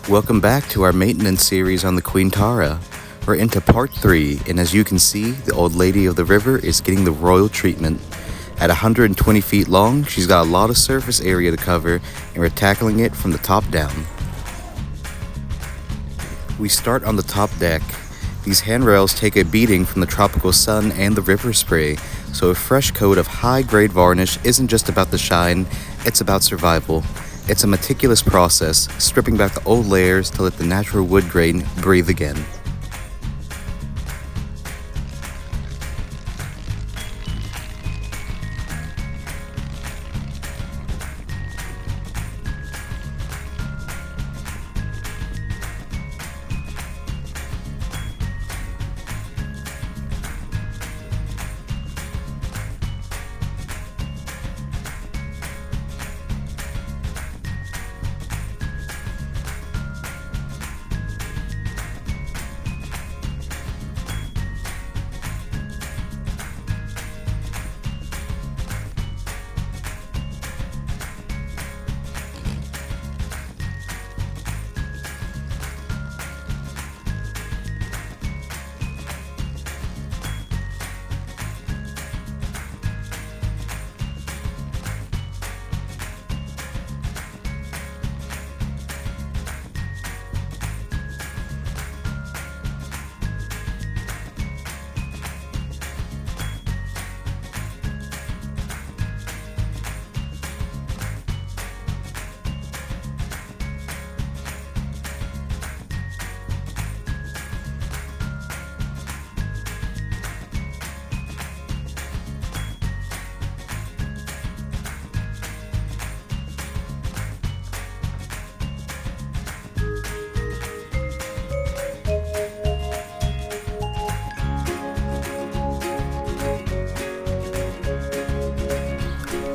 Welcome back to our maintenance series on the Queen Tara. We're into part 3, and as you can see, the old lady of the river is getting the royal treatment. At 120 feet long, she's got a lot of surface area to cover, and we're tackling it from the top down. We start on the top deck. These handrails take a beating from the tropical sun and the river spray, so a fresh coat of high-grade varnish isn't just about the shine, it's about survival. It's a meticulous process, stripping back the old layers to let the natural wood grain breathe again.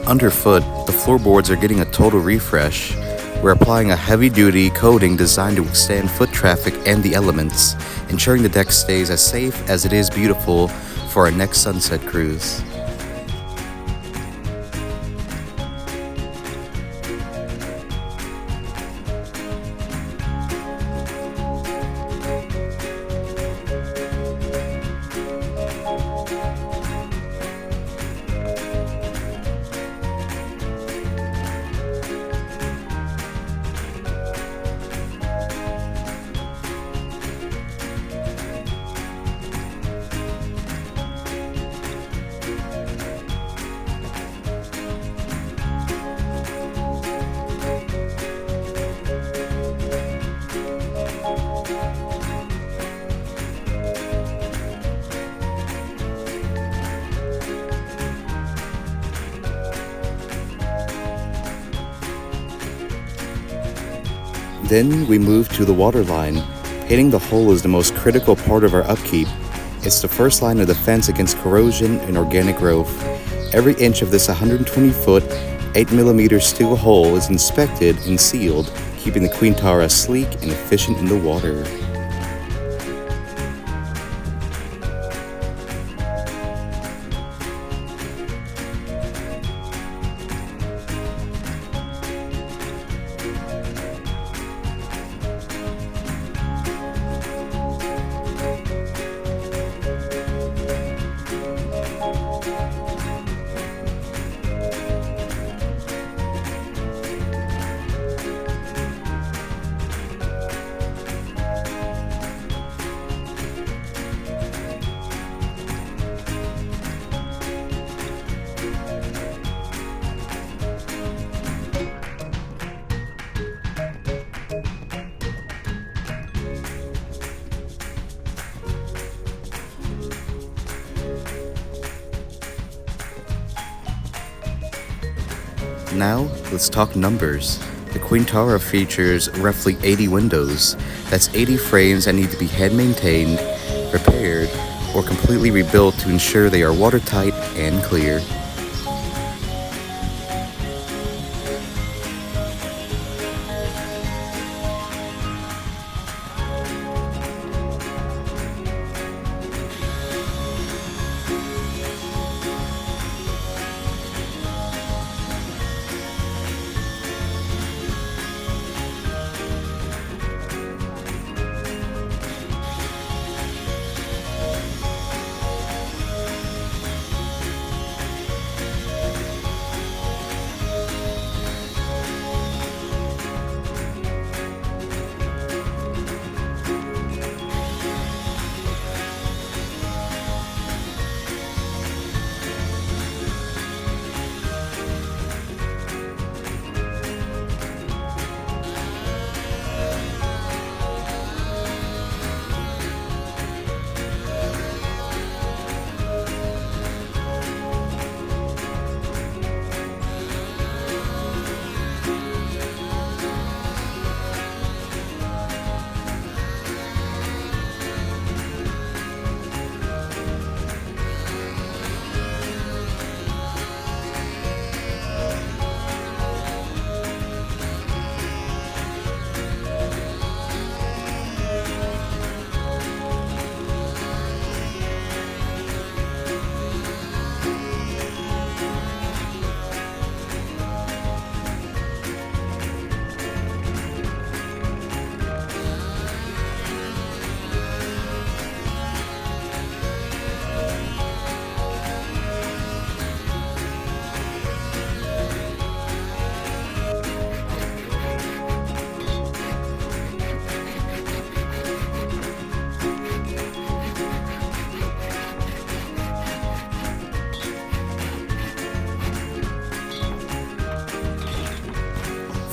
Underfoot, the floorboards are getting a total refresh. We're applying a heavy-duty coating designed to withstand foot traffic and the elements, ensuring the deck stays as safe as it is beautiful for our next sunset cruise. Then we move to the water line. Hitting the hull is the most critical part of our upkeep. It's the first line of defense against corrosion and organic growth. Every inch of this 120-foot, 8mm steel hull is inspected and sealed, keeping the Queen Tara sleek and efficient in the water. Now, let's talk numbers. The Queen Tara features roughly 80 windows. That's 80 frames that need to be hand maintained, repaired, or completely rebuilt to ensure they are watertight and clear.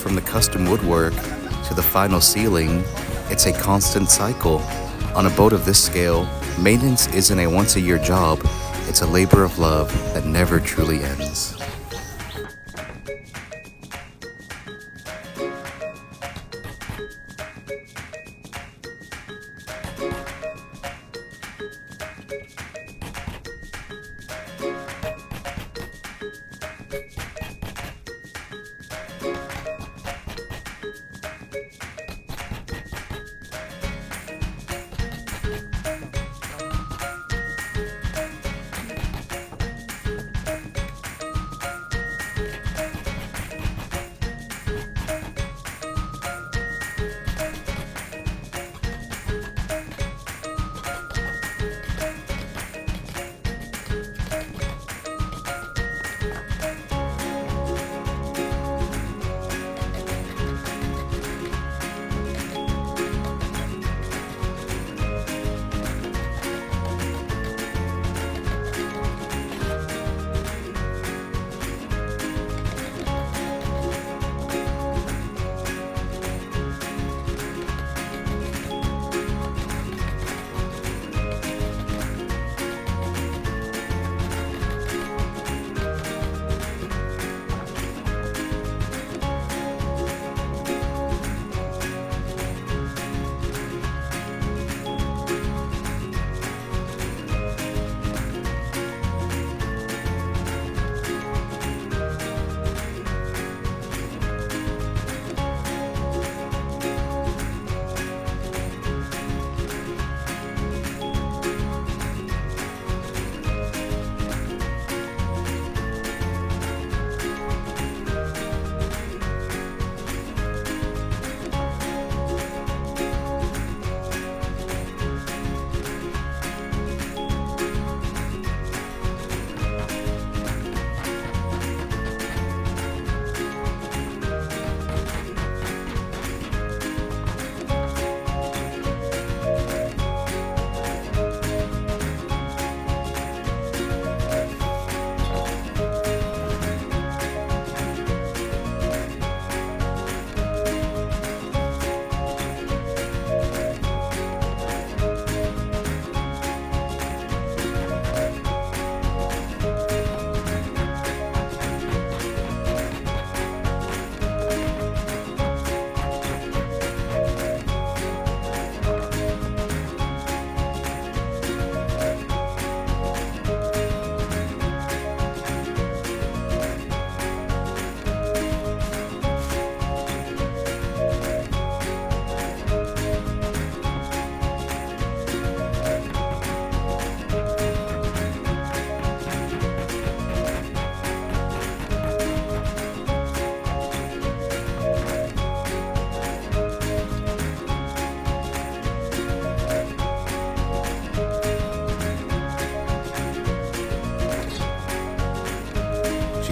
From the custom woodwork to the final ceiling, it's a constant cycle. On a boat of this scale, maintenance isn't a once-a-year job, it's a labor of love that never truly ends.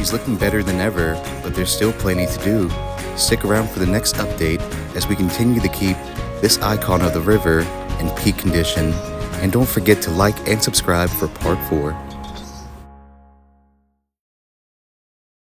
She's looking better than ever, but there's still plenty to do. Stick around for the next update as we continue to keep this icon of the river in peak condition. And don't forget to like and subscribe for part 4.